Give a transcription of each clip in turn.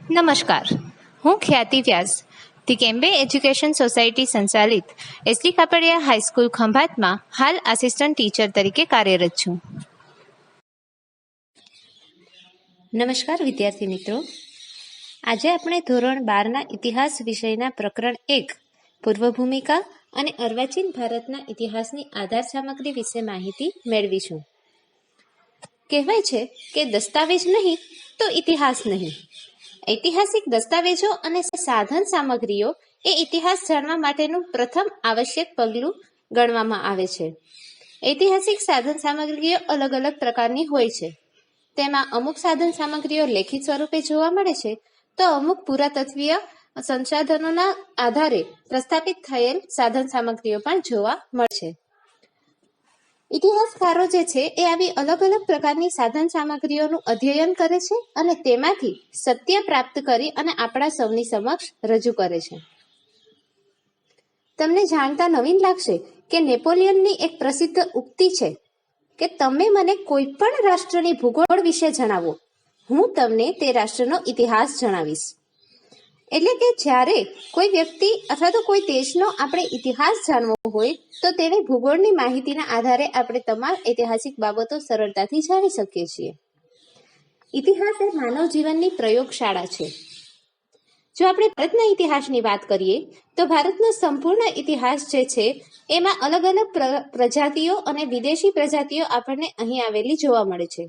નમસ્કાર, હું ખ્યાતિ વ્યાસ ધી કેમ્બે એજ્યુકેશન સોસાયટી સંચાલિત એસડી કાપડિયા હાઈસ્કૂલ ખંભાતમાં હાલ આસિસ્ટન્ટ ટીચર તરીકે કાર્યરત છું. નમસ્કાર વિદ્યાર્થી મિત્રો, આજે આપણે ધોરણ 12ના ઇતિહાસ વિષયના પ્રકરણ 1 પૂર્વ ભૂમિકા અને અર્વાચીન ભારતના ઇતિહાસની આધાર સામગ્રી વિશે માહિતી મેળવીશું. કહેવાય છે કે દસ્તાવેજ નહીં તો ઇતિહાસ નહીં. ઐતિહાસિક દસ્તાવેજો અને સાધન સામગ્રીઓ એ ઇતિહાસ જાણવા માટેનું પ્રથમ આવશ્યક પગલું ગણવામાં આવે છે. ઐતિહાસિક સાધન સામગ્રીઓ અલગ અલગ પ્રકારની હોય છે. તેમાં અમુક સાધન સામગ્રીઓ લેખિત સ્વરૂપે જોવા મળે છે, તો અમુક પુરાતત્વીય સંસાધનોના આધારે પ્રસ્થાપિત થયેલ સાધન સામગ્રીઓ પણ જોવા મળશે. ઇતિહાસકારો જે છે એ આવી અલગ અલગ પ્રકારની સાધન સામગ્રીઓનું અધ્યયન કરે છે અને તેમાંથી સત્ય પ્રાપ્ત કરી અને આપણા સૌની સમક્ષ રજૂ કરે છે. તમને જાણતા નવીન લાગશે કે નેપોલિયનની એક પ્રસિદ્ધ ઉક્તિ છે કે તમે મને કોઈ પણ રાષ્ટ્રની ભૂગોળ વિશે જણાવો, હું તમને તે રાષ્ટ્રનો ઇતિહાસ જણાવીશ. એટલે કે જ્યારે કોઈ વ્યક્તિ અથવા તો કોઈ દેશનો આપણે ઇતિહાસ જાણવો હોય તો તેની ભૂગોળની માહિતીના આધારે આપણે તમામ ઐતિહાસિક બાબતો સરળતાથી જાણી શકીએ છીએ. ઇતિહાસ એ માનવ જીવનની પ્રયોગશાળા છે. જો આપણે ભારતના ઇતિહાસની વાત કરીએ તો ભારતનો સંપૂર્ણ ઇતિહાસ જે છે એમાં અલગ અલગ પ્રજાતિઓ અને વિદેશી પ્રજાતિઓ આપણને અહીં આવેલી જોવા મળે છે.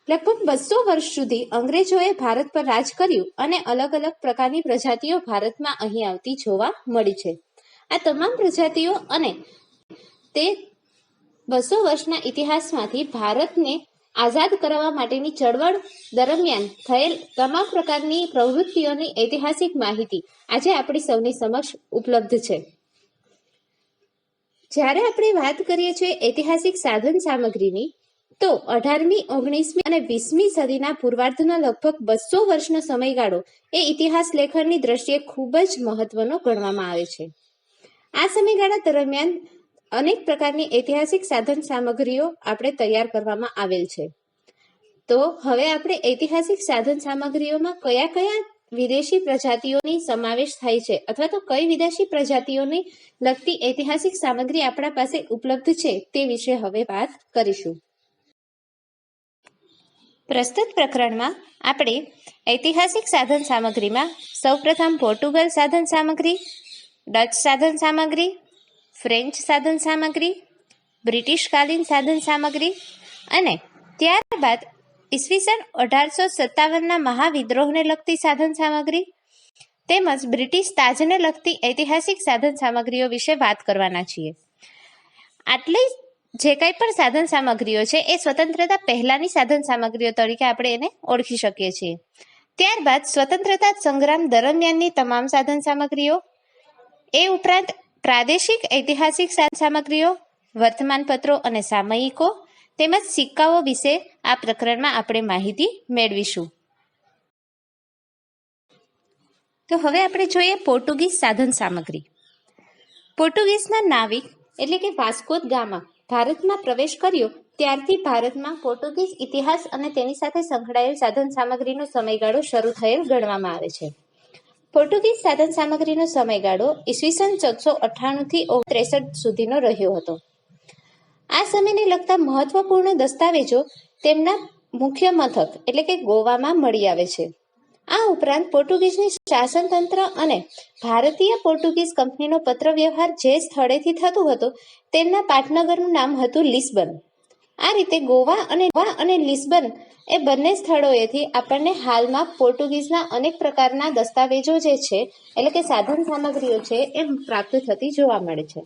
લગભગ 200 વર્ષ સુધી અંગ્રેજોએ ભારત પર રાજ કર્યું અને અલગ અલગ પ્રકારની પ્રજાતિઓ ભારતમાં અહીં આવતી જોવા મળી છે. આ તમામ પ્રજાતિઓ અને તે 200 વર્ષના ઇતિહાસમાંથી ભારતને આઝાદ કરવા માટેની ચળવળ દરમિયાન થયેલ તમામ પ્રકારની પ્રવૃત્તિઓની ઐતિહાસિક માહિતી આજે આપણી સૌની સમક્ષ ઉપલબ્ધ છે. જ્યારે આપણે વાત કરીએ છીએ ઐતિહાસિક સાધન સામગ્રીની, તો 18મી, 19મી અને 20મી સદીના પૂર્વાર્ધના લગભગ 200 વર્ષનો સમયગાળો એ ઇતિહાસ લેખનની દ્રષ્ટિએ ખૂબ જ મહત્વનો ગણવામાં આવે છે. આ સમયગાળા દરમિયાન અનેક પ્રકારની ઐતિહાસિક સાધન સામગ્રીઓ આપણે તૈયાર કરવામાં આવેલ છે. તો હવે આપણે ઐતિહાસિક સાધન સામગ્રીઓમાં કયા કયા વિદેશી પ્રજાતિઓની સમાવેશ થાય છે અથવા તો કઈ વિદેશી પ્રજાતિઓની લગતી ઐતિહાસિક સામગ્રી આપણા પાસે ઉપલબ્ધ છે તે વિશે હવે વાત કરીશું. પ્રસ્તુત પ્રકરણમાં આપણે ઐતિહાસિક સાધન સામગ્રીમાં સૌપ્રથમ પોર્ટુગલ સાધન સામગ્રી, ડચ સાધન સામગ્રી, ફ્રેન્ચ સાધન સામગ્રી, બ્રિટિશકાલીન સાધન સામગ્રી અને ત્યારબાદ ઈસવીસન 1857ના મહાવિદ્રોહને લગતી સાધન સામગ્રી તેમજ બ્રિટિશ તાજને લગતી ઐતિહાસિક સાધન સામગ્રીઓ વિશે વાત કરવાના છીએ. આટલી જે કંઈ પણ સાધન સામગ્રીઓ છે એ સ્વતંત્રતા પહેલાની સાધન સામગ્રીઓ તરીકે આપણે એને ઓળખી શકીએ છીએ. ત્યારબાદ સ્વતંત્રતા સંગ્રામ દરમિયાનની તમામ સાધન સામગ્રીઓ, એ ઉપરાંત પ્રાદેશિક ઐતિહાસિક સાધન સામગ્રીઓ, વર્તમાનપત્રો અને સામયિકો તેમજ સિક્કાઓ વિશે આ પ્રકરણમાં આપણે માહિતી મેળવીશું. તો હવે આપણે જોઈએ પોર્ટુગીઝ સાધન સામગ્રી. પોર્ટુગીઝના નાવિક એટલે કે વાસ્કો દ ગામા ભારતમાં પ્રવેશ કર્યો ત્યારથી ભારતમાં પોર્ટુગીઝ ઇતિહાસ અને તેની સાથે સંકળાયેલ સાધન સામગ્રીનો સમયગાળો શરૂ થયેલ ગણવામાં આવે છે. પોર્ટુગીઝ સાધન સામગ્રીનો સમયગાળો ઈસવીસન 1498 થી 1463 સુધીનો રહ્યો હતો. આ સમયને લગતા મહત્વપૂર્ણ દસ્તાવેજો તેમના મુખ્ય મથક એટલે કે ગોવામાં મળી આવે છે. આ ઉપરાંત પોર્ટુગીઝની શાસનતંત્ર અને ભારતીય પોર્ટુગીઝ કંપનીનો પત્ર વ્યવહાર જે સ્થળેથી થતો હતો તેમના પાટનગરનું નામ હતું લિસ્બન. આ રીતે ગોવા અને લિસ્બન એ બંને સ્થળોએથી આપણને હાલમાં પોર્ટુગીઝના અનેક પ્રકારના દસ્તાવેજો જે છે એટલે કે સાધન સામગ્રીઓ છે એ પ્રાપ્ત થતી જોવા મળે છે.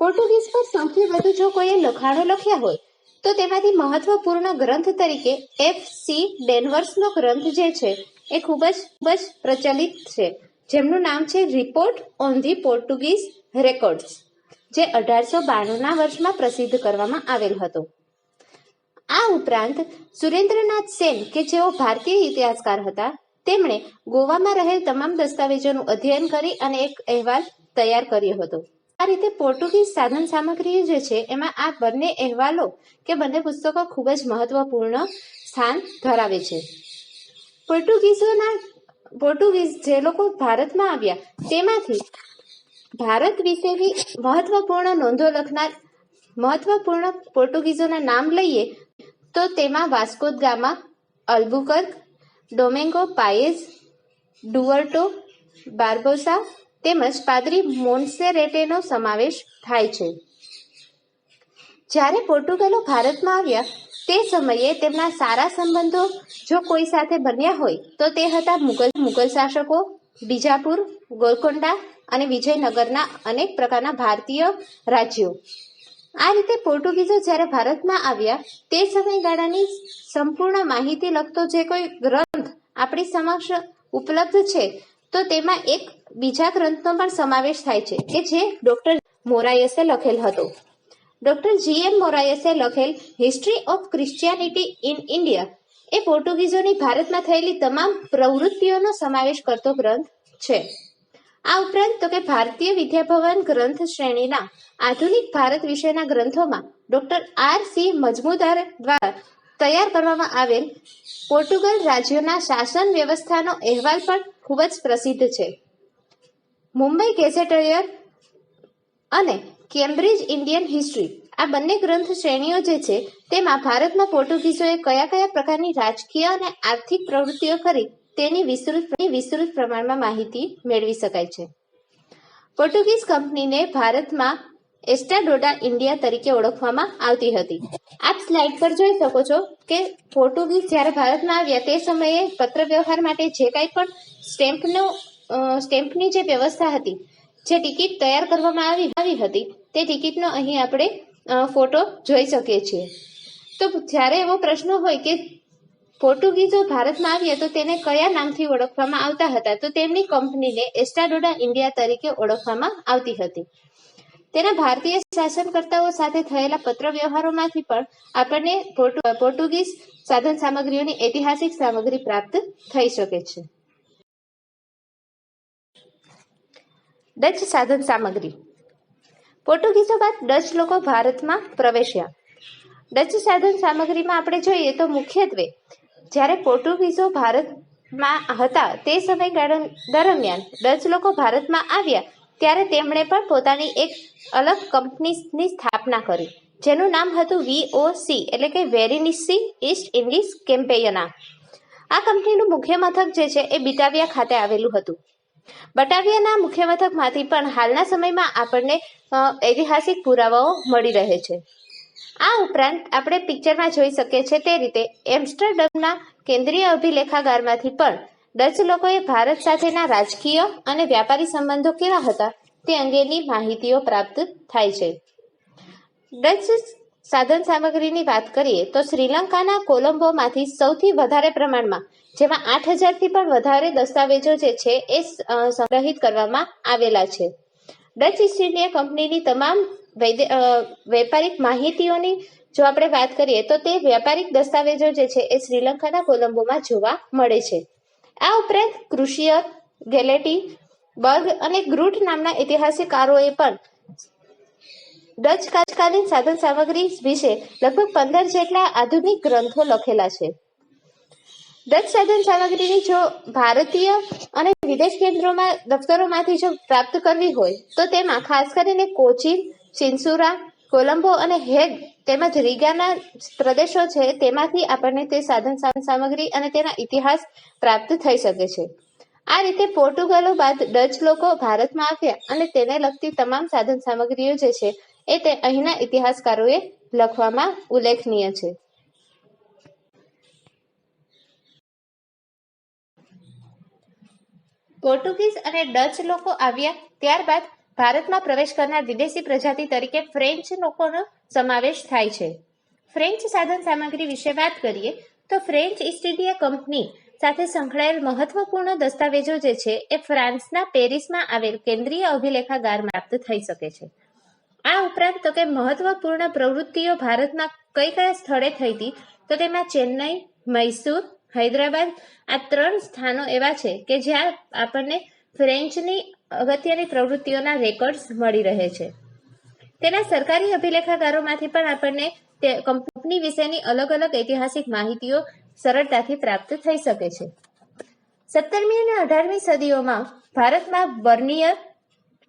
પોર્ટુગીઝ પર સૌથી વધુ જો કોઈએ લખાણો લખ્યા હોય તો તેમાંથી મહત્વપૂર્ણ ગ્રંથ તરીકે F.C. ડેનવર્સનો ગ્રંથ જે છે એ ખૂબ જ પ્રચલિત છે, જેમનું નામ છે report on the Portuguese records, જે 1892ના વર્ષમાં પ્રસિદ્ધ કરવામાં આવેલ હતો. આ ઉપરાંત સુરેન્દ્રનાથ સેન કે જેઓ ભારતીય ઇતિહાસકાર હતા, તેમણે ગોવામાં રહેલ તમામ દસ્તાવેજોનું અધ્યયન કરી અને એક અહેવાલ તૈયાર કર્યો હતો. આ રીતે પોર્ટુગીઝ સાધન સામગ્રી જે છે એમાં આ બંને અહેવાલો કે બંને પુસ્તકો ખૂબ જ મહત્વપૂર્ણ સ્થાન ધરાવે છે. પોર્ટુગીઝ જે લોકો ભારતમાં આવ્યા તેમાંથી ભારત વિશેની મહત્વપૂર્ણ નોંધો લખનાર મહત્વપૂર્ણ પોર્ટુગીઝોના નામ લઈએ તો તેમાં વાસ્કો દ ગામા, અલ્બુકર્ક, ડોમેંગો પાયેઝ, ડુઅર્ટો બાર્બોસા તેમજ પાદરી મોન્સેરેટેનો સમાવેશ થાય છે. જ્યારે પોર્ટુગલો ભારતમાં આવ્યા તે સમયે તેમના સારા સંબંધો જો કોઈ સાથે બન્યા હોય તો તે હતા મુગલ શાસકો, બીજાપુર, ગોલકોંડા અને વિજયનગરના અનેક પ્રકારના ભારતીય રાજ્યો. આ રીતે પોર્ટુગીઝો જ્યારે ભારતમાં આવ્યા તે સમયગાળાની સંપૂર્ણ માહિતી લખતો જે કોઈ ગ્રંથ આપણી સમક્ષ ઉપલબ્ધ છે તો તેમાં એક બીજા ગ્રંથનો પણ સમાવેશ થાય છે કે જે ડોક્ટર મોરાયસે લખેલ હતો. Doctor G.M. મોરાયસે લખેલ history of Christianity in India એ પોર્ટુગીઝોની ભારતમાં થયેલી તમામ પ્રવૃત્તિઓનો સમાવેશ કરતો ગ્રંથ છે. આ ઉપરાંત તો કે ભારતીય વિદ્યાભવન ગ્રંથ શ્રેણીના આધુનિક ભારત વિશેના ગ્રંથોમાં ડોક્ટર R.C. મજમુદાર દ્વારા તૈયાર કરવામાં આવેલ પોર્ટુગલ રાજ્યોના શાસન વ્યવસ્થાનો અહેવાલ પણ ખૂબ જ પ્રસિદ્ધ છે. મુંબઈ ગેઝેટિયર અને કેમ્બ્રિજ ઇન્ડિયન હિસ્ટ્રી આ બંને ગ્રંથ શ્રેણીઓ જે છે તેમાં ભારતમાં પોર્ટુગીઝોએ કયા કયા પ્રકારની રાજકીય અને આર્થિક પ્રવૃત્તિઓ કરી તેની વિસ્તૃત પ્રમાણમાં માહિતી મેળવી શકાય છે. પોર્ટુગીઝ કંપનીને ભારતમાં એસ્ટાડોડા ઇન્ડિયા તરીકે ઓળખવામાં આવતી હતી. આપ સ્લાઇડ પર જોઈ શકો છો કે પોર્ટુગીઝ જ્યારે ભારતમાં આવ્યા તે સમયે પત્ર વ્યવહાર માટે જે કાંઈ પણ સ્ટેમ્પની જે વ્યવસ્થા હતી, જે ટિકિટ તૈયાર કરવામાં આવી હતી તે ટિકિટનો અહીં આપણે ફોટો જોઈ શકીએ છીએ. તો જ્યારે એવો પ્રશ્ન હોય કે પોર્ટુગીઝો ભારતમાં આવ્યા તો તેને કયા નામથી ઓળખવામાં આવતા હતા તો તેમની કંપનીને એસ્ટાડોડા ઇન્ડિયા તરીકે ઓળખવામાં આવતી હતી. તેના ભારતીય શાસનકર્તાઓ સાથે થયેલા પત્ર વ્યવહારોમાંથી પણ આપણને પોર્ટુગીઝ સાધન સામગ્રીઓની ઐતિહાસિક સામગ્રી પ્રાપ્ત થઈ શકે છે. ડચ સાધન સામગ્રી. પોર્ટુગીઝો બાદ ડચ લોકો ભારતમાં પ્રવેશ્યા. ડચ સાધન સામગ્રીમાં આપણે જોઈએ તો મુખ્યત્વે જ્યારે પોર્ટુગીઝો ભારતમાં હતા તે સમયગાળા દરમિયાન ડચ લોકો ભારતમાં આવ્યા ત્યારે તેમણે પણ પોતાની એક અલગ કંપનીની સ્થાપના કરી જેનું નામ હતું VOC એટલે કે વેરિનિસી ઈસ્ટ ઇન્ડિઝ કેમ્પેયના. આ કંપનીનું મુખ્ય મથક જે છે એ બટાવિયા ખાતે આવેલું હતું. બટાવિયાના મુખ્ય મથકમાંથી પણ હાલના સમયમાં આપણને ઐતિહાસિક પુરાવાઓ મળી રહે છે. આ ઉપરાંત આપણે પિક્ચરમાં જોઈ શકીએ છીએ તે રીતે એમ્સ્ટરડમના કેન્દ્રીય અભિલેખાગારમાંથી પણ ડચ લોકોએ ભારત સાથેના રાજકીય અને વ્યાપારી સંબંધો કેવા હતા તે અંગેની માહિતીઓ પ્રાપ્ત થાય છે. ડચ સાધન સામગ્રીની વાત કરીએ તો શ્રીલંકાના કોલંબોમાંથી સૌથી વધારે પ્રમાણમાં જેમાં 8,000થી પણ વધારે દસ્તાવેજો જે છે એ સંગ્રહિત કરવામાં આવેલા છે. ડચ ઈસ્ટ ઇન્ડિયા કંપનીની તમામ વેપારિક માહિતીઓની જો આપણે વાત કરીએ તો તે વ્યાપારિક દસ્તાવેજો જે છે એ શ્રીલંકાના કોલંબોમાં જોવા મળે છે. આ ઉપરાંત ક્રુશિયર, ગેલેટી, બર્ગ અને ગ્રુટ નામના ઐતિહાસિકકારોએ પણ ડચ કાલીન સાધન સામગ્રી વિશે લગભગ 15 જેટલા આધુનિક ગ્રંથો લખેલા છે. ડચ સાધન સામગ્રીની જો ભારતીય અને વિદેશ કેન્દ્રોમાં દફતરોમાંથી જો પ્રાપ્ત કરવી હોય તો તેમાં ખાસ કરીને કોચીન, ચિન્સુરા, કોલંબો અને હેગ તેમજ રીગાના પ્રદેશો છે તેમાંથી આપણને તે સાધન સામગ્રી અને તેના ઇતિહાસ પ્રાપ્ત થઈ શકે છે. આ રીતે પોર્ટુગલો બાદ ડચ લોકો ભારતમાં આવ્યા અને તેને લગતી તમામ સાધન સામગ્રીઓ જે છે એ તે અહીંના ઇતિહાસકારોએ લખવામાં ઉલ્લેખનીય છે. પોર્ટુગીઝ અને ડચ લોકો આવ્યા ત્યારબાદ ભારતમાં પ્રવેશ કરનાર વિદેશી પ્રજાતિ તરીકે ફ્રેન્ચ લોકોનો સમાવેશ થાય છે. ફ્રેન્ચ સાધન સામગ્રી વિશે વાત કરીએ તો ફ્રેન્ચ ઈસ્ટ ઇન્ડિયા કંપની સાથે સંકળાયેલ મહત્વપૂર્ણ દસ્તાવેજો જે છે એ ફ્રાન્સના પેરિસમાં આવેલ કેન્દ્રીય અભિલેખાગારમાં પ્રાપ્ત થઈ શકે છે. આ ઉપરાંત તો કે મહત્વપૂર્ણ પ્રવૃત્તિઓ ભારતમાં કયા સ્થળે થઈ હતી તો તેમાં ચેન્નઈ, મૈસૂર, હૈદરાબાદ આ 3 સ્થાનો એવા છે કે જ્યાં આપણને ફ્રેન્ચની અગત્યની પ્રવૃત્તિઓના રેકોર્ડ્સ મળી રહે છે. તેના સરકારી અભિલેખાગારોમાંથી પણ આપણને કંપની વિશેની અલગ અલગ ઐતિહાસિક માહિતીઓ સરળતાથી પ્રાપ્ત થઈ શકે છે. 17મી અને 18મી સદીઓમાં ભારતમાં બર્નિયર,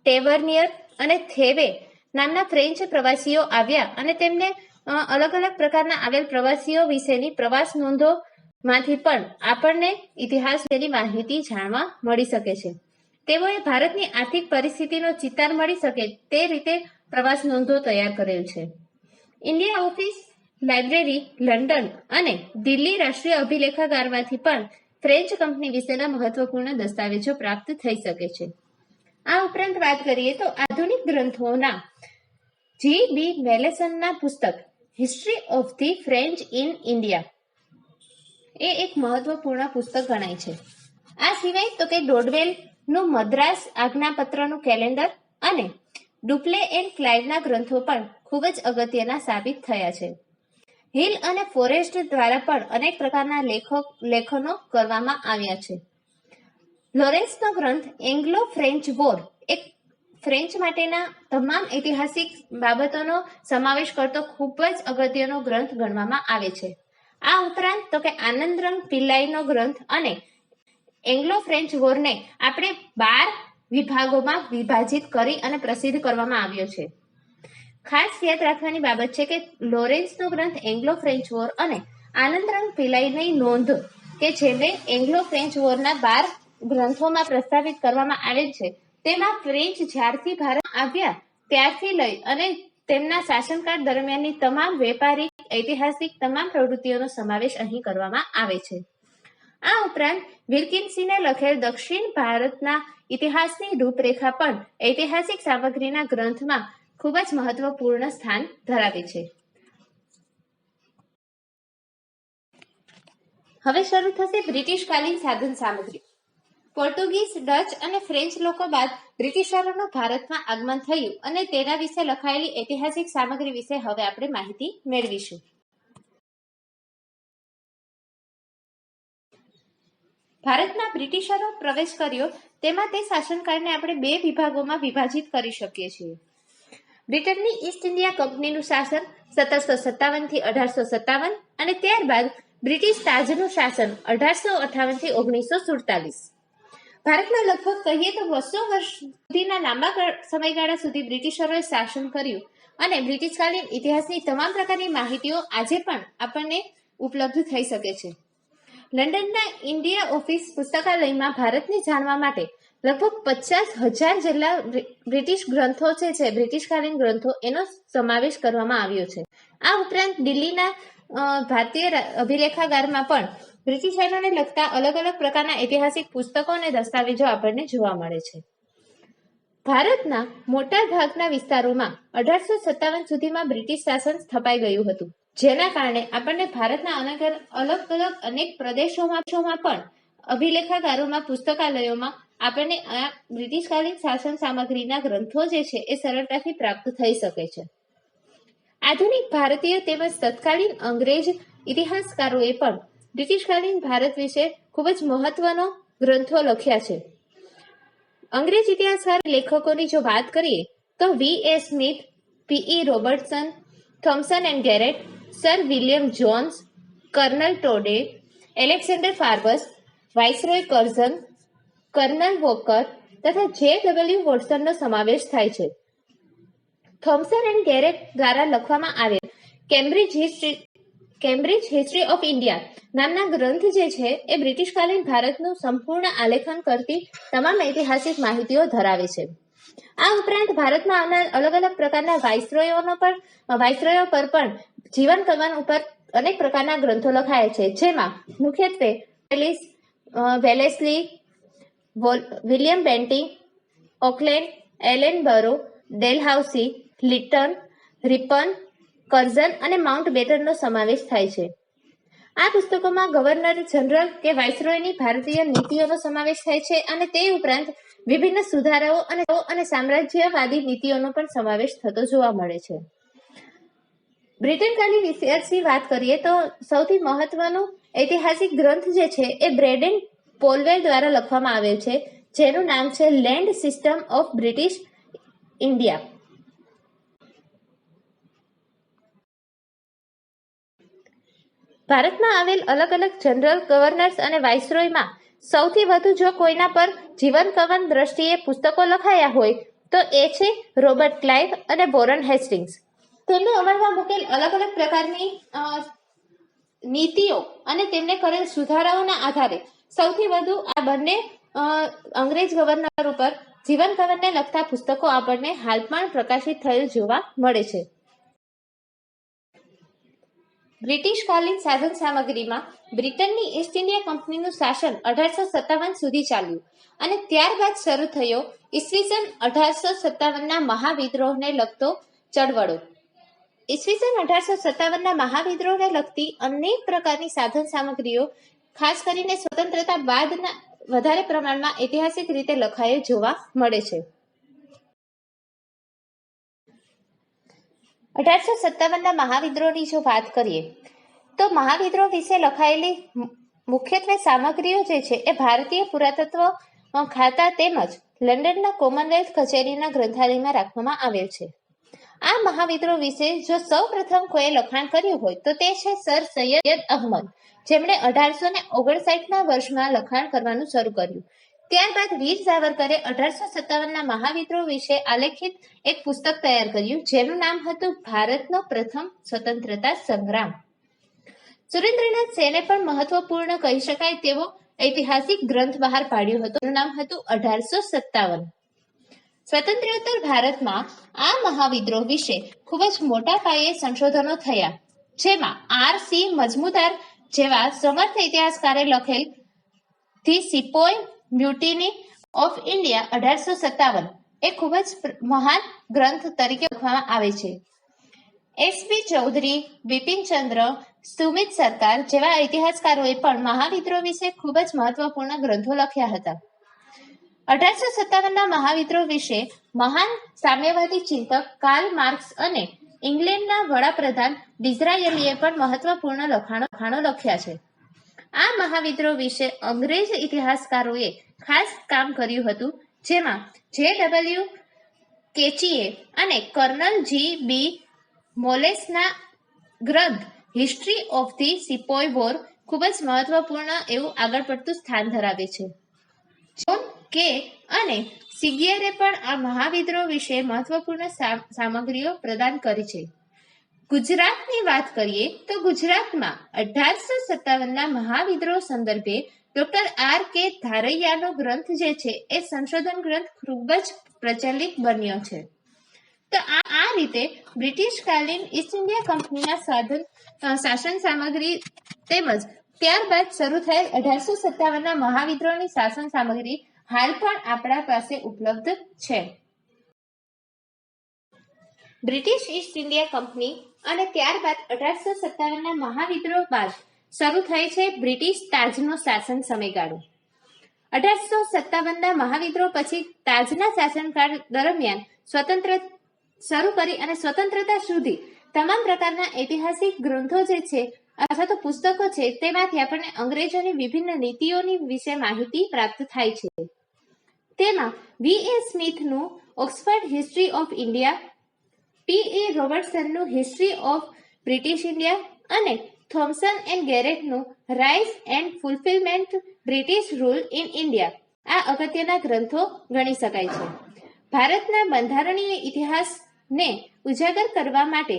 ટેવર્નિયર અને થેવે નામના ફ્રેન્ચ પ્રવાસીઓ આવ્યા અને તેમને અલગ અલગ પ્રકારના આવેલ પ્રવાસીઓ વિશેની પ્રવાસ નોંધોમાંથી પણ આપણને ઇતિહાસ વિશેની માહિતી જાણવા મળી શકે છે. તેઓએ ભારતની આર્થિક પરિસ્થિતિનો ચિતાર મળી શકે તે રીતે પ્રવાસ નોંધો તૈયાર કરેલ છે. ઇન્ડિયા ઓફિસ લાઇબ્રેરી, લંડન અને દિલ્હી રાષ્ટ્રીય અભિલેખાગારમાંથી પણ ફ્રેન્ચ કંપની વિશેના મહત્વપૂર્ણ દસ્તાવેજો પ્રાપ્ત થઈ શકે છે. આ ઉપરાંત વાત કરીએ તો આધુનિક ગ્રંથોના G.B. મેલેસનના પુસ્તક history of the French in India એ એક મહત્વપૂર્ણ પુસ્તક ગણાય છે. આ સિવાય તો કે ડોડવેલનું મદ્રાસ આજ્ઞાપત્રનું કેલેન્ડર અને ડુપ્લે એન્ડ ક્લાઇવના ગ્રંથો પણ ખૂબ જ અગત્યના સાબિત થયા છે. હિલ અને ફોરેસ્ટ દ્વારા પણ અનેક પ્રકારના લેખનો કરવામાં આવ્યા છે. લોરેન્સનો ગ્રંથ એંગ્લો ફ્રેન્ચ વોર એક ફ્રેન્ચ માટેના તમામ ઐતિહાસિક બાબતોનો સમાવેશ કરતો ખૂબ જ અગત્યનો ગ્રંથ ગણવામાં આવે છે. આ ઉપરાંત તો કે આનંદરંગ પિલ્લાઈનો ગ્રંથ અને એંગ્લો ફ્રેન્ચ વોરને આપણે 12 વિભાગોમાં વિભાજિત કરી અને પ્રસિદ્ધ કરવામાં આવ્યો છે. ખાસ યાદ રાખવાની બાબત છે કે લોરેન્સનો ગ્રંથ એંગ્લો ફ્રેન્ચ વોર અને આનંદરંગ પિલ્લાઈની નોંધ કે જેને એંગ્લો ફ્રેન્ચ વોરના 12 ગ્રંથોમાં પ્રસ્તાવિત કરવામાં આવેલ છે તેમાં ફ્રેન્ચ જ્યારથી ભારત આવ્યા ત્યારથી લઈ અને તેમના શાસનકાળ દરમિયાનની તમામ વેપારિક, ઐતિહાસિક તમામ પ્રવૃત્તિઓનો સમાવેશ અહીં કરવામાં આવે છે. આ ઉપરાંત વિલ્કિન્સને લખેલ દક્ષિણ ભારતના ઇતિહાસની રૂપરેખા પણ ઐતિહાસિક સામગ્રીના ગ્રંથમાં ખૂબ જ મહત્વપૂર્ણ સ્થાન ધરાવે છે. હવે શરૂ થશે બ્રિટિશકાલીન સાધન સામગ્રી. પોર્ટુગીઝ, ડચ અને ફ્રેન્ચ લોકો બાદ બ્રિટિશરોનું ભારતમાં આગમન થયું અને તેના વિશે લખાયેલી ઐતિહાસિક સામગ્રી વિશે હવે આપણે માહિતી મેળવીશું. ભારતમાં બ્રિટિશરો પ્રવેશ કર્યો તેમાં તે શાસનકાળને આપણે 2 વિભાગોમાં વિભાજિત કરી શકીએ છીએ. બ્રિટનની ઈસ્ટ ઇન્ડિયા કંપનીનું શાસન 1757 થી 1857 અને ત્યારબાદ બ્રિટિશ તાજનું શાસન 1858 થી 1947. ભારતમાં લગભગ કહીએ તો 200 વર્ષ સુધીના લાંબા સમયગાળા સુધી બ્રિટિશરોએ શાસન કર્યું અને બ્રિટિશકાલીન ઇતિહાસની તમામ પ્રકારની માહિતીઓ આજે પણ આપણને ઉપલબ્ધ થઈ શકે છે. લંડનના ઇન્ડિયા ઓફિસ પુસ્તકાલયમાં ભારતને જાણવા માટે લગભગ 50,000 જેટલા બ્રિટિશ ગ્રંથો છે બ્રિટિશકાલીન ગ્રંથો એનો સમાવેશ કરવામાં આવ્યો છે. આ ઉપરાંત દિલ્હીના ભારતીય અભિલેખાગારમાં પણ બ્રિટિશરોને લગતા અલગ અલગ પ્રકારના ઐતિહાસિક પુસ્તકો અને દસ્તાવેજો આપણને જોવા મળે છે. ભારતના મોટા ભાગના વિસ્તારોમાં 1857 સુધીમાં બ્રિટિશ શાસન સ્થપાઈ ગયું હતું, જેના કારણે આપણને ભારતના અલગ અલગ અનેક પ્રદેશોમાં પણ અભિલેખાગારોમાં, પુસ્તકાલયોમાં આપણને આ બ્રિટિશકાલીન શાસન સામગ્રીના ગ્રંથો જે છે એ સરળતાથી પ્રાપ્ત થઈ શકે છે. આધુનિક ભારતીય તેમજ તત્કાલીન અંગ્રેજ ઇતિહાસકારોએ પણ બ્રિટિશકાલીન ભારત વિશે ખૂબ જ મહત્વનો ગ્રંથો લખ્યા છે. અંગ્રેજ ઇતિહાસકાર લેખકોની જો વાત કરીએ તો V.A. Smith, P.E. Robertson, Thomson and Garrett, sir William Jones, colonel ટોડે, Alexander Forbes, viceroy Curzon, colonel Walker તથા J.W. વોટસનનો સમાવેશ થાય છે. થોમ્સન એન્ડ ગેરેટ દ્વારા લખવામાં આવેલ કેમ્બ્રિજ હિસ્ટ્રી ઓફ ઇન્ડિયા નામના ગ્રંથ જે છે એ બ્રિટિશકાલીન ભારતનું સંપૂર્ણ આલેખન કરતી તમામ ઐતિહાસિક માહિતીઓ ધરાવે છે. આ ઉપરાંત ભારતમાં આવનાર અલગ અલગ પ્રકારના વાઇસરોયો પર પણ જીવન કવન ઉપર અનેક પ્રકારના ગ્રંથો લખાયા છે, જેમાં મુખ્યત્વે વેલેસ્લી, વિલિયમ બેન્ટિંગ, ઓકલેન્ડ, એલેન બરો, ડેલહાઉસી, લિટન, રિપન, કર્ઝન અને માઉન્ટ બેટનનો સમાવેશ થાય છે. આ પુસ્તકોમાં ગવર્નર જનરલ કે વાઇસરોયની ભારતીય નીતિઓનો સમાવેશ થાય છે અને તે ઉપરાંત વિભિન્ન સુધારાઓ અને સામ્રાજ્યવાદી નીતિઓનો પણ સમાવેશ થતો જોવા મળે છે. બ્રિટનકાલીન ઇતિહાસની વાત કરીએ તો સૌથી મહત્વનું ઐતિહાસિક ગ્રંથ જે છે એ બ્રેડન પોલવેલ દ્વારા લખવામાં આવેલ છે, જેનું નામ છે land system of British India. ભારતમાં આવેલ અલગ અલગ જનરલ, ગવર્નર્સ અને વાઇસરોયમાં સૌથી વધુ જો કોઈના પર જીવન કવન દ્રષ્ટિએ પુસ્તકો લખાયા હોય તો એ છે રોબર્ટ ક્લાઇવ અને વોરન હેસ્ટિંગ્સ. તેમને અમલમાં મૂકેલ અલગ અલગ પ્રકારની નીતિઓ અને તેમને કરેલ સુધારાઓના આધારે સૌથી વધુ આ બંને અંગ્રેજ ગવર્નર ઉપર જીવન કવનને લગતા પુસ્તકો આપણને હાલ પણ પ્રકાશિત થયેલ જોવા મળે છે. બ્રિટિશકાલીન સાધન સામગ્રીમાં બ્રિટનની ઈસ્ટ ઇન્ડિયા કંપનીનું શાસન 1857 સુધી ચાલ્યું અને ત્યારબાદ શરૂ થયો ઈસવીસન 1857ના મહાવિદ્રોહને લગતો ચળવળો. ઈસવીસન 1857ના મહાવિદ્રોહને લગતી અનેક પ્રકારની સાધન સામગ્રીઓ ખાસ કરીને સ્વતંત્રતા બાદના વધારે પ્રમાણમાં ઐતિહાસિક રીતે લખાયેલ જોવા મળે છે. 1857ના મહાવિદ્રોહની જો વાત કરીએ તો મહાવિદ્રોહ વિશે લખાયેલી મુખ્યત્વે સામગ્રીઓ જે છે એ ભારતીય પુરાતત્વ ખાતા તેમજ લંડનના કોમનવેલ્થ કચેરીના ગ્રંથાલયમાં રાખવામાં આવેલ છે. આ મહાવિદ્રોહ વિશે જો સૌ પ્રથમ કોઈએ લખાણ કર્યું હોય તો તે છે સર સૈયદ અહમદ, જેમણે 1859ના વર્ષમાં લખાણ કરવાનું શરૂ કર્યું. ત્યારબાદ વીર સાવરકરે 1857ના મહાવિદ્રોહ વિશે આલેખિત એક પુસ્તક તૈયાર કર્યું જેનું નામ હતું ભારતનો પ્રથમ સ્વતંત્રતા સંગ્રામ. સુરેન્દ્રનાથ સેને પણ મહત્વપૂર્ણ કહી શકાય તેવો ઐતિહાસિક ગ્રંથ બહાર પાડ્યો હતો. એનું નામ હતું 1857. સ્વતંત્રોત્તર ભારતમાં આ મહાવિદ્રોહ વિશે ખૂબ જ મોટા પાયે સંશોધનો થયા, જેમાં R.C. મજમુદાર જેવા સમર્થ ઇતિહાસકારે લખેલ ધી સિપોય મ્યુટિની ઓફ ઇન્ડિયા 1857 એ ખૂબ જ મહાન ગ્રંથ તરીકે ઓળખવામાં આવે છે. S.B. ચૌધરી, બિપિનચંદ્ર, સુમિત સરકાર જેવા ઇતિહાસકારોએ પણ મહાવિદ્રોહ વિશે ખૂબ જ મહત્વપૂર્ણ ગ્રંથો લખ્યા હતા. 1857ના મહાવિદ્રોહ વિશે મહાન સામ્યવાદી ચિંતક કાર્લ માર્ક્સ અને ઇંગ્લેન્ડના વડાપ્રધાન ડિઝરાયલીએ પણ મહત્વપૂર્ણ લખાણો લખ્યા છે. આ મહાવિદ્રોહ વિશે અંગ્રેજ ઇતિહાસકારોએ ખાસ કામ કર્યું હતું, જેમાં J.W. કેચીએ અને કર્નલ G.B. મોલેસના ગ્રંથ history of the sepoy war ખૂબ જ મહત્વપૂર્ણ એવું આગળ પડતું સ્થાન ધરાવે છે. જોન કે અને સિગિયરે પણ આ મહાવિદ્રોહ વિશે મહત્વપૂર્ણ સામગ્રીઓ પ્રદાન કરી છે. ગુજરાતની વાત કરીએ તો ગુજરાતમાં 1857ના મહાવિદ્રોહ સંદર્ભે ડોક્ટર R.K. ધારૈયાનો ગ્રંથ જે છે એ સંશોધન ગ્રંથ ખૂબ જ પ્રચલિત બન્યો છે. તો આ રીતે બ્રિટિશકાલીન ઈસ્ટ ઇન્ડિયા કંપનીના શાસન સામગ્રી તેમજ ત્યારબાદ શરૂ થયેલ 1857ના મહાવિદ્રોહની શાસન સામગ્રી હાલ પણ આપણા પાસે ઉપલબ્ધ છે. બ્રિટિશ ઈસ્ટ ઇન્ડિયા કંપની અને ત્યારબાદ 1857ના મહાવિદ્રોહ બાદ શરૂ થાય છે બ્રિટિશ તાજનો શાસન સમયગાળો. 1857ના મહાવિદ્રોહ પછી તાજના શાસનકાળ દરમિયાન શરૂ કરી અને સ્વતંત્રતા સુધી તમામ પ્રકારના ઐતિહાસિક ગ્રંથો જે છે અથવા તો પુસ્તકો છે તેમાંથી આપણને અંગ્રેજોની વિભિન્ન નીતિઓની વિશે માહિતી પ્રાપ્ત થાય છે. તેમાં V.A. સ્મિથનું Oxford history of India, P.A. રોબર્ટસનનું હિસ્ટ્રી ઓફ બ્રિટિશ ઇન્ડિયા અને થોમ્સન એન્ડ ગેરેટનું rise and fulfilment British rule in India આ અગત્યના ગ્રંથો ગણી શકાય છે. ભારતના બંધારણીય ઇતિહાસને ઉજાગર કરવા માટે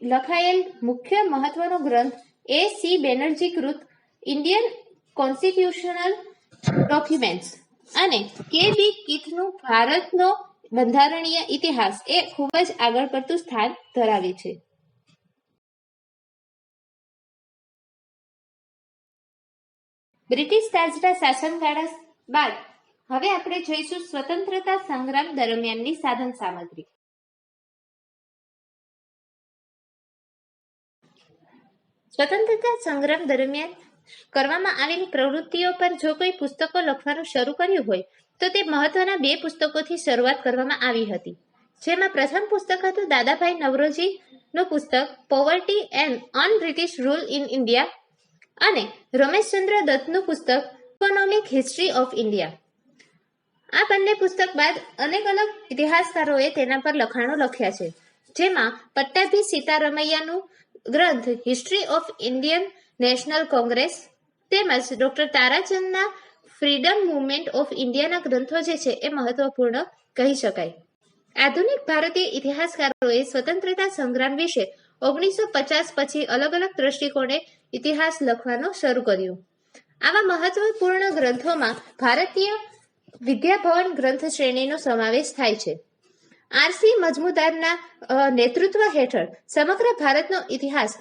લખાયેલ મુખ્ય મહત્વનો ગ્રંથ A.C. બેનર્જી કૃત ઇન્ડિયન કોન્સ્ટિટ્યુશનલ ડોક્યુમેન્ટ્સ અને K.B. કીથનું ભારતનો બંધારણીય ઇતિહાસ એ ખૂબ જ આગળ પડતું સ્થાન ધરાવે છે. બ્રિટિશ તાજના શાસનકાળ બાદ હવે આપણે જોઈશું સ્વતંત્રતા સંગ્રામ દરમિયાનની સાધન સામગ્રી. સ્વતંત્રતા સંગ્રામ દરમિયાન કરવામાં આવેલી પ્રવૃત્તિઓ પર જો કોઈ પુસ્તકો લખવાનું શરૂ કર્યું હોય તો તે મહત્વના 2 પુસ્તકોથી શરૂઆત કરવામાં આવી હતી, જેમાં પ્રથમ પુસ્તક હતું દાદાભાઈ નવરોજીનું પુસ્તક poverty and un-British rule in India અને રમેશચંદ્ર દત્તનું પુસ્તક ઇકોનોમિક હિસ્ટ્રી ઓફ ઇન્ડિયા. આ બંને પુસ્તક બાદ અનેક અલગ ઇતિહાસકારોએ તેના પર લખાણો લખ્યા છે, જેમાં પટ્ટાભી સીતારમૈયાનું ગ્રંથ history of Indian National Congress તેમજ ડોક્ટર તારાચંદના ફ્રીડમ મુવમેન્ટ ઓફ ઇન્ડિયાના ગ્રંથો જે છે એ મહત્વપૂર્ણ કહી શકાય. આધુનિક ભારતીય ઇતિહાસકારોએ સ્વતંત્રતા સંગ્રામ વિશે 1950 પછી અલગ અલગ દ્રષ્ટિકોણે ઇતિહાસ લખવાનું શરૂ કર્યું. આવા મહત્વપૂર્ણ ગ્રંથોમાં ભારતીય વિદ્યાભવન ગ્રંથ શ્રેણીનો સમાવેશ થાય છે. આર.સી. મજમુદારના નેતૃત્વ હેઠળ સમગ્ર ભારતનો ઇતિહાસ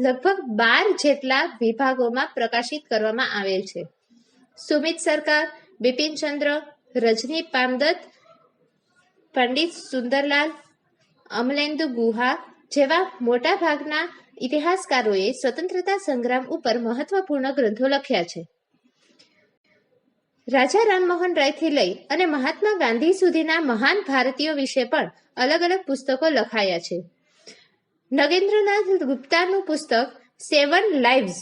લગભગ 12 જેટલા વિભાગોમાં પ્રકાશિત કરવામાં આવેલ છે. સુમિત સરકાર, બિપિનચંદ્ર, રજની પામદત્ત, પંડિત સુંદરલાલ, અમલેન્દુ ગુહા જેવા મોટા ભાગના ઇતિહાસકારોએ સ્વતંત્રતા સંગ્રામ ઉપર મહત્વપૂર્ણ ગ્રંથો લખ્યા છે. રાજા રામમોહન રાયથી લઈ અને મહાત્મા ગાંધી સુધીના મહાન ભારતીયો વિશે પણ અલગ અલગ પુસ્તકો લખાયા છે. નગેન્દ્રનાથ ગુપ્તાનું પુસ્તક 7 લાઇવ્સ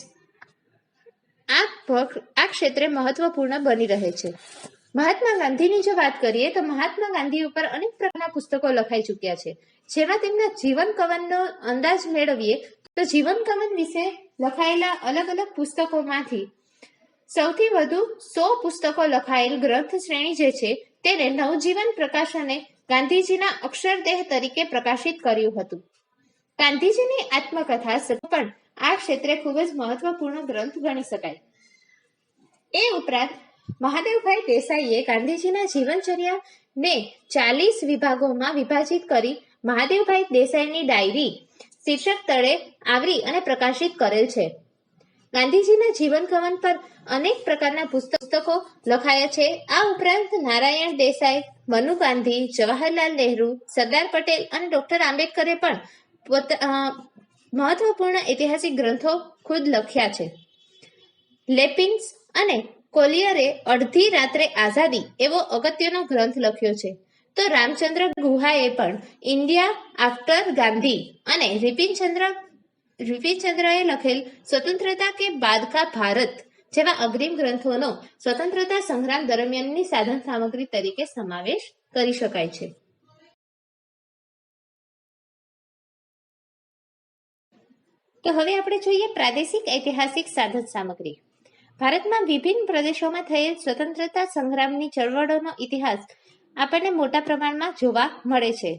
આ ક્ષેત્રે મહત્વપૂર્ણ બની રહે છે. મહાત્મા ગાંધીની જો વાત કરીએ તો મહાત્મા ગાંધી ઉપર અનેક પ્રકારના પુસ્તકો લખાઈ ચૂક્યા છે. જેમાં તેમના જીવન કવનનો અંદાજ મેળવીએ તો જીવન કવન વિશે લખાયેલા અલગ અલગ પુસ્તકોમાંથી સૌથી વધુ 100 પુસ્તકો લખાયેલ ગ્રંથ શ્રેણી જે છે તેને નવજીવન પ્રકાશને ગાંધીજીના અક્ષરદેહ તરીકે પ્રકાશિત કર્યું હતું. ગાંધીજીની આત્મકથા પણ આ ક્ષેત્રે ખૂબ જ મહત્વપૂર્ણ ગ્રંથ ગણી શકાય. એ ઉપરાંત મહાદેવભાઈ દેસાઈએ ગાંધીજીના જીવનચર્યાને 40 વિભાગોમાં વિભાજિત કરી મહાદેવભાઈ દેસાઈની ડાયરી શીર્ષક તળે આવરી અને પ્રકાશિત કરેલ છે. ગાંધીજીના જીવન કવન પર અનેક પ્રકારના પુસ્તકો લખાયા છે. આ ઉપરાંત નારાયણ દેસાઈ, મનુ ગાંધી, જવાહરલાલ નહેરુ, સરદાર પટેલ અને ડોક્ટર આંબેડકરે પણ મહત્વપૂર્ણ ઐતિહાસિક ગ્રંથો ખુદ લખ્યા છે. લેપિન્સ અને કોલિયરે અડધી રાત્રે આઝાદી એવો અગત્યનો ગ્રંથ લખ્યો છે. તો રામચંદ્ર ગુહાએ પણ ઇન્ડિયા આફ્ટર ગાંધી અને રિપિનચંદ્રએ લખેલ સ્વતંત્રતા કે બાદ કા ભારત જેવા અગ્રીમ ગ્રંથોનો સ્વતંત્રતા સંગ્રામ દરમિયાનની સાધન સામગ્રી તરીકે સમાવેશ કરી શકાય છે. તો હવે આપણે જોઈએ પ્રાદેશિક ઐતિહાસિક સાધન સામગ્રી. ભારતમાં વિભિન્ન પ્રદેશોમાં થયેલ સ્વતંત્રતા સંગ્રામની ચળવળોનો ઇતિહાસ આપણને મોટા પ્રમાણમાં જોવા મળે છે.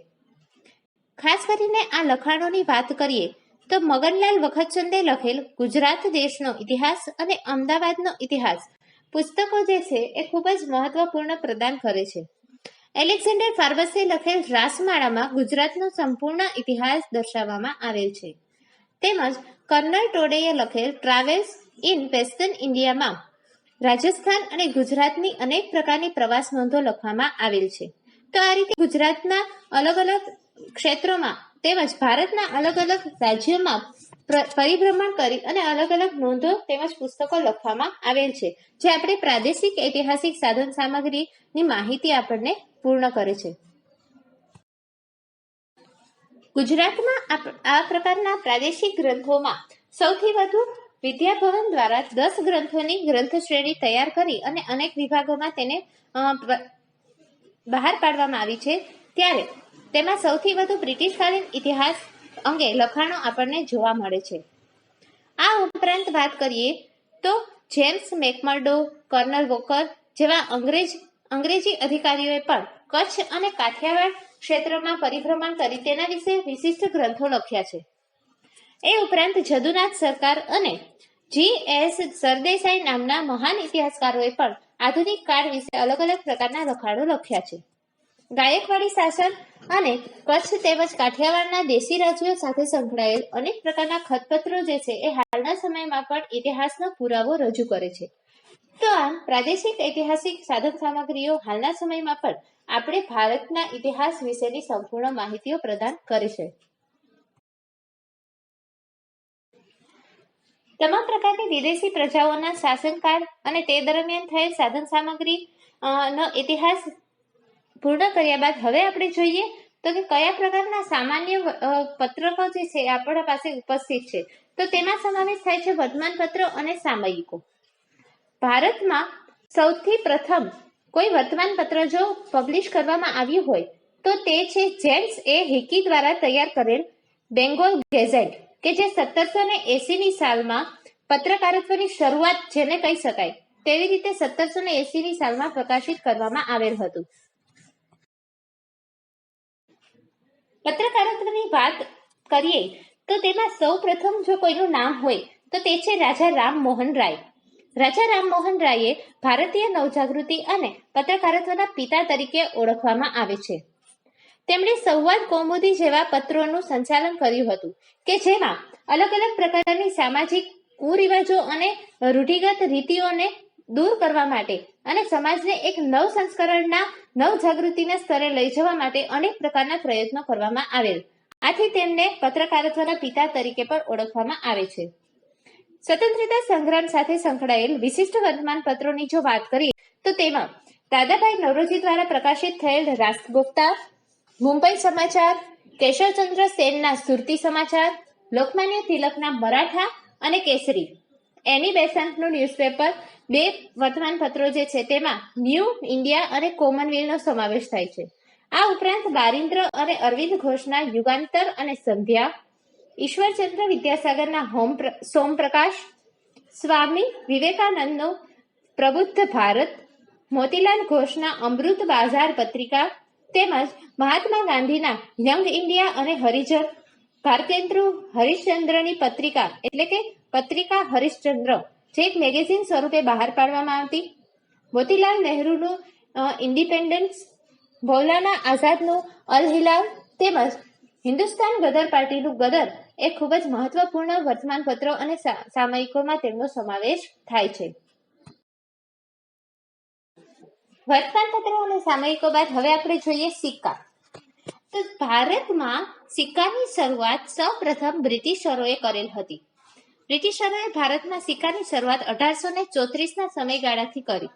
ખાસ કરીને આ લખાણોની વાત કરીએ તો મગનલાલ વખતચંદે લખેલ ગુજરાત દેશનો ઇતિહાસ અને અમદાવાદનો ઇતિહાસ પુસ્તકો જે છે એ ખૂબ જ મહત્વપૂર્ણ પ્રદાન કરે છે. એલેક્ઝાન્ડર ફાર્બસે લખેલ રાસમાળામાં ગુજરાતનો સંપૂર્ણ ઇતિહાસ દર્શાવવામાં આવેલ છે. તેમજ કર્નલ ટોડેએ લખેલ ટ્રાવેલ્સ ઇન વેસ્ટર્ન ઇન્ડિયામાં રાજસ્થાન અને ગુજરાતની અનેક પ્રકારની પ્રવાસ નોંધો લખવામાં આવેલ છે. તો આ રીતે ગુજરાતના અલગ અલગ ક્ષેત્રોમાં તેમજ ભારતના અલગ અલગ રાજ્યોમાં પરિભ્રમણ કરી અને અલગ અલગ નોંધો તેમજ પુસ્તકો લખવામાં આવેલ છે, જે આપણે પ્રાદેશિક ઐતિહાસિક સાધન સામગ્રીની માહિતી આપણને પૂર્ણ કરે છે. ગુજરાતમાં આ પ્રકારના પ્રાદેશિક ગ્રંથોમાં સૌથી વધુ વિદ્યાભવન દ્વારા 10 ગ્રંથોની ગ્રંથ શ્રેણી તૈયાર કરી અને અનેક વિભાગોમાં તેને બહાર પાડવામાં આવી છે. ત્યારે તેમાં સૌથી વધુ બ્રિટિશકાલીન ઇતિહાસ અંગે લખાણો આપણને જોવા મળે છે. આ ઉપરાંત વાત કરીએ તો જેમ્સ મેકમર્ડો, કર્નલ વોકર જેવા અંગ્રેજી અધિકારીઓએ પણ કચ્છ અને કાઠિયાવાડ ક્ષેત્રમાં પરિભ્રમણ કરી તેના વિશે વિશિષ્ટ ગ્રંથો લખ્યા છે. એ ઉપરાંત જદુનાથ સરકાર અને G.S. સરદેસાઈ નામના મહાન ઇતિહાસકારોએ પણ આધુનિક કાળ વિશે અલગ અલગ પ્રકારના લખાણો લખ્યા છે. ગાયકવાડી શાસન અને કચ્છ તેમજ કાઠિયાવાડના દેશી રાજ્યો સાથે સંકળાયેલ અનેક પ્રકારના ખતપત્રો જે છે એ હાલના સમયમાં પણ ઇતિહાસનો પુરાવો રજૂ કરે છે. તો આમ પ્રાદેશિક ઐતિહાસિક સાધન સામગ્રીઓ હાલના સમયમાં પણ આપણે ભારતના ઇતિહાસ વિશેની સંપૂર્ણ માહિતીઓ પ્રદાન કરે છે. તમામ પ્રકારની વિદેશી પ્રજાઓના શાસનકાળ અને તે દરમિયાન થયેલ સાધન સામગ્રી નો ઇતિહાસ પૂર્ણ કર્યા બાદ હવે આપણે જોઈએ તો કે કયા પ્રકારના સામાન્ય પત્રકો જે છે આપણા પાસે ઉપસ્થિત છે. તો તેમાં સમાવેશ થાય છે વર્તમાનપત્રો અને સામયિકો. ભારતમાં સૌથી પ્રથમ કોઈ વર્તમાનપત્ર જો પબ્લિશ કરવામાં આવ્યું હોય તો તે છે જેમ્સ એ હિકી દ્વારા તૈયાર કરેલ બેંગોલ ગેઝેટ કે જે 1780ની સાલમાં પત્રકારત્વની શરૂઆત જેને કહી શકાય તેવી રીતે 1780ની સાલમાં પ્રકાશિત કરવામાં આવેલ હતું. પત્રકારત્વની વાત કરીએ તો તેમાં સૌ પ્રથમ જો કોઈનું નામ હોય તો તે છે રાજા રામમોહન રાય. રાજા રામમોહન રાયે ભારતીય નવજાગૃતિ અને પત્રકારત્વના પિતા તરીકે ઓળખવામાં આવે છે. તેમણે સંવાદ કૌમુદી જેવા પત્રોનું સંચાલન કર્યું હતું કે જેમાં અલગ અલગ પ્રકારની સામાજિક કુરિવાજો અને રૂઢિગત રીતિઓને દૂર કરવા માટે અને સમાજને એક નવ સંસ્કરણના નવજાગૃતિના સ્તરે લઈ જવા માટે અનેક પ્રકારના પ્રયત્નો કરવામાં આવેલ. આથી તેમને પત્રકારત્વના પિતા તરીકે પણ ઓળખવામાં આવે છે. સ્વતંત્રતા સંગ્રામ સાથે સંકળાયેલ વિશિષ્ટ વર્તમાનપત્રોની જો વાત કરીએ તો તેમાં દાદાભાઈ નવરોજી દ્વારા પ્રકાશિત થયેલ રાષ્ટ્રગોપ્તા, મુંબઈ સમાચાર, કેશવચંદ્ર સેનના સુરતી સમાચાર, લોકમાન્ય તિલકના મરાઠા અને કેસરી, એની બેસન્ટનું ન્યૂઝપેપર, બે વર્તમાનપત્રો જે છે તેમાં ન્યૂ ઇન્ડિયા અને કોમનવેલ્થનો સમાવેશ થાય છે. આ ઉપરાંત બારિન્દ્ર અને અરવિંદ ઘોષના યુગાંતર અને સંધ્યા, ઈશ્વરચંદ્ર વિદ્યાસાગરના સોમપ્રકાશ, સ્વામી વિવેકાનંદનો પ્રબુદ્ધ ભારત, મોતીલાલ ઘોષના અમૃત બાજાર પત્રિકા તેમજ મહાત્મા ગાંધીના યંગ ઇન્ડિયા અને હરિજન, ભારતેન્દ્ર હરિશ્ચંદ્રની પત્રિકા એટલે કે પત્રિકા હરિશ્ચંદ્ર જે એક મેગેઝિન સ્વરૂપે બહાર પાડવામાં આવતી, મોતીલાલ નહેરુનું ઇન્ડિપેન્ડન્સ, મૌલાના આઝાદનું અલ હિલાલ તેમજ હિન્દુસ્તાન ગદર પાર્ટીનું ગદર એ ખૂબ જ મહત્વપૂર્ણ વર્તમાનપત્રો અને સામયિકોમાં તેમનો સમાવેશ થાય છે. વર્તમાનપત્રો અને સામયિકો બાદ હવે આપણે જોઈએ સિક્કા. તો ભારતમાં સિક્કાની શરૂઆત સૌપ્રથમ બ્રિટિશરોએ કરેલ હતી. બ્રિટિશરોએ ભારતમાં સિક્કાની શરૂઆત 1834ના સમયગાળાથી કરી.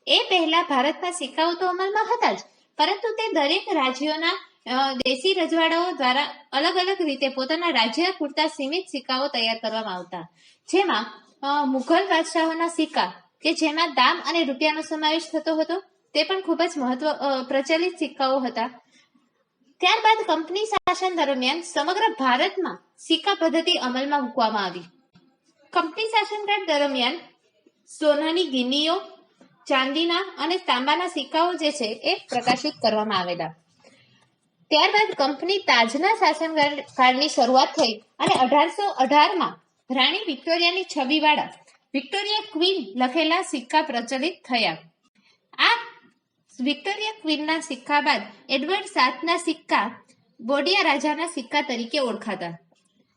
એ પહેલા ભારતમાં સિક્કાઓ તો અમલમાં હતા જ, પરંતુ તે દરેક રાજ્યોના દેશી રજવાડાઓ દ્વારા અલગ અલગ રીતે પોતાના રાજ્ય પૂરતા સીમિત સિક્કાઓ તૈયાર કરવામાં આવતા. જેમાં મુઘલ બાદશાહોના સિક્કા કે જેમાં દામ અને રૂપિયાનો સમાવેશ થતો હતો તે પણ ખૂબ જ પ્રચલિત સિક્કાઓ હતા. ત્યારબાદ કંપની શાસન દરમિયાન સમગ્ર ભારતમાં સિક્કા પદ્ધતિ અમલમાં મૂકવામાં આવી. કંપની શાસનકાળ દરમિયાન સોનાની ગિન્નીઓ, ચાંદીના અને તાંબાના સિક્કાઓ જે છે એ પ્રકાશિત કરવામાં આવેલા. ત્યારબાદ કંપની તાજના શાસનકાળની શરૂઆત થઈ અને 1818માં રાણી વિક્ટોરિયાની છબીવાળા વિક્ટોરિયા ક્વીન લખેલા સિક્કા પ્રચલિત થયા. આ વિક્ટોરિયા ક્વીનના સિક્કા બાદ એડવર્ડ સાતના સિક્કા બોડિયા રાજાના સિક્કા તરીકે ઓળખાતા.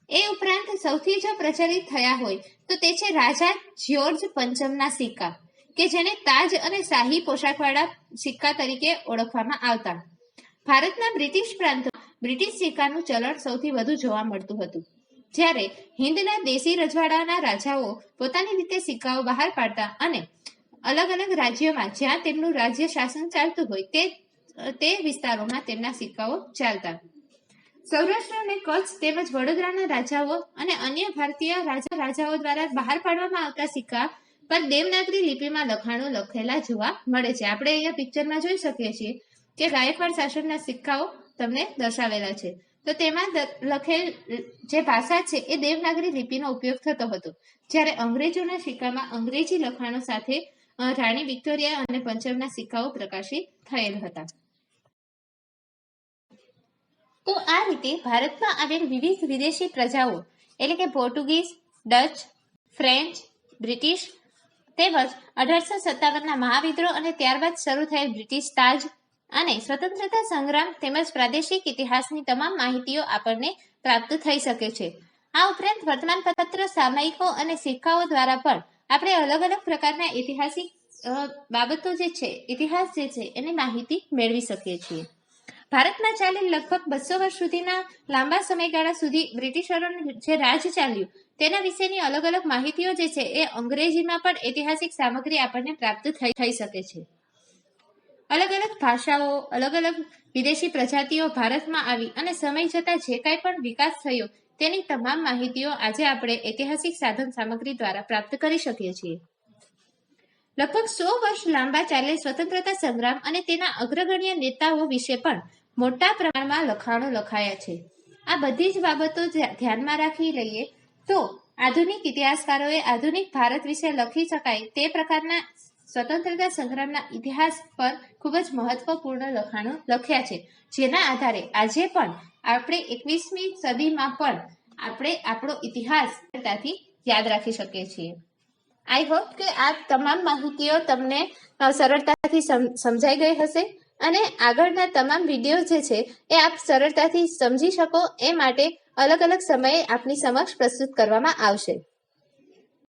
એ ઉપરાંત સૌથી જો પ્રચલિત થયા હોય તો તે છે રાજા જ્યોર્જ પંચમના સિક્કા કે જેને તાજ અને શાહી પોશાકવાળા સિક્કા તરીકે ઓળખવામાં આવતા. ભારતના બ્રિટિશ પ્રાંતમાં બ્રિટિશ સિક્કાનું ચલણ સૌથી વધુ જોવા મળતું હતું, જ્યારે હિન્દના દેશી રજવાડાના રાજાઓ પોતાની રીતે સિક્કાઓ બહાર પાડતા અને અલગ અલગ રાજ્યોમાં જ્યાં તેમનું રાજ્ય શાસન ચાલતું હોય તે વિસ્તારોમાં તેમના સિક્કાઓ ચાલતા. સૌરાષ્ટ્ર અને કચ્છ તેમજ વડોદરાના રાજાઓ અને અન્ય ભારતીય રાજાઓ દ્વારા બહાર પાડવામાં આવતા સિક્કા પર દેવનાગરી લિપિમાં લખાણો લખેલા જોવા મળે છે. આપણે અહીંયા પિક્ચરમાં જોઈ શકીએ છીએ કે ગાયકવાડ શાસનના સિક્કાઓ તમને દર્શાવેલા છે. તો તેમાં લખેલ જે ભાષા છે એ દેવનાગરી લિપિનો ઉપયોગ થતો હતો, જ્યારે અંગ્રેજોના સિક્કામાં અંગ્રેજી લખાણો સાથે રાણી વિક્ટોરિયા અને પંચમના સિક્કાઓ પ્રકાશિત થયેલ હતા. તો આ રીતે ભારતમાં આવેલ વિવિધ વિદેશી પ્રજાઓ એટલે કે પોર્ટુગીઝ, ડચ, ફ્રેન્ચ, બ્રિટિશ તેમજ 1857ના મહાવિદ્રોહ અને ત્યારબાદ શરૂ થયેલ બ્રિટિશ તાજ અને સ્વતંત્રતા સંગ્રામ તેમજ પ્રાદેશિક ઇતિહાસની તમામ માહિતીઓ આપણને પ્રાપ્ત થઈ શકે છે. આ ઉપરાંત વર્તમાનપત્ર, સામયિકો અને સિક્કાઓ દ્વારા પણ આપણે અલગ અલગ પ્રકારના ઐતિહાસિક બાબતો જે છે, ઇતિહાસ જે છે એની માહિતી મેળવી શકીએ છીએ. ભારતમાં ચાલેલ લગભગ 200 વર્ષ સુધીના લાંબા સમયગાળા સુધી બ્રિટિશરોનું જે રાજ ચાલ્યું તેના વિશેની અલગ અલગ માહિતીઓ જે છે એ અંગ્રેજીમાં પણ ઐતિહાસિક સામગ્રી આપણને પ્રાપ્ત થઈ શકે છે. અલગ અલગ ભાષાઓ, અલગ અલગ વિદેશી પ્રજાતિઓ ભારતમાં આવી અને સમય જતાં જે કાંઈ પણ વિકાસ થયો તેની તમામ માહિતીઓ આજે આપણે ઐતિહાસિક સાધન સામગ્રી દ્વારા પ્રાપ્ત કરી શકીએ છીએ. લગભગ 100 વર્ષ લાંબા ચાલેલ સ્વતંત્રતા સંગ્રામ અને તેના અગ્રગણ્ય નેતાઓ વિશે પણ મોટા પ્રમાણમાં લખાણો લખાયા છે. આ બધી જ બાબતો ધ્યાનમાં રાખી લઈએ તો આધુનિક ઇતિહાસકારોએ આધુનિક ભારત વિશે લખી શકાય તે પ્રકારના સ્વતંત્રતા સંગ્રામના ઇતિહાસ પર ખૂબ જ મહત્વપૂર્ણ લખાણો લખ્યા છે, જેના આધારે આજે પણ આપણે 21મી સદીમાં પણ આપણે આપણો ઇતિહાસ સરળતાથી યાદ રાખી શકીએ છીએ. આઈ હોપ કે આ તમામ માહિતીઓ તમને સરળતાથી સમજાઈ ગઈ હશે અને આગળના તમામ વિડીયો જે છે એ આપ સરળતાથી સમજી શકો એ માટે અલગ અલગ સમયે આપની સમક્ષ પ્રસ્તુત કરવામાં આવશે.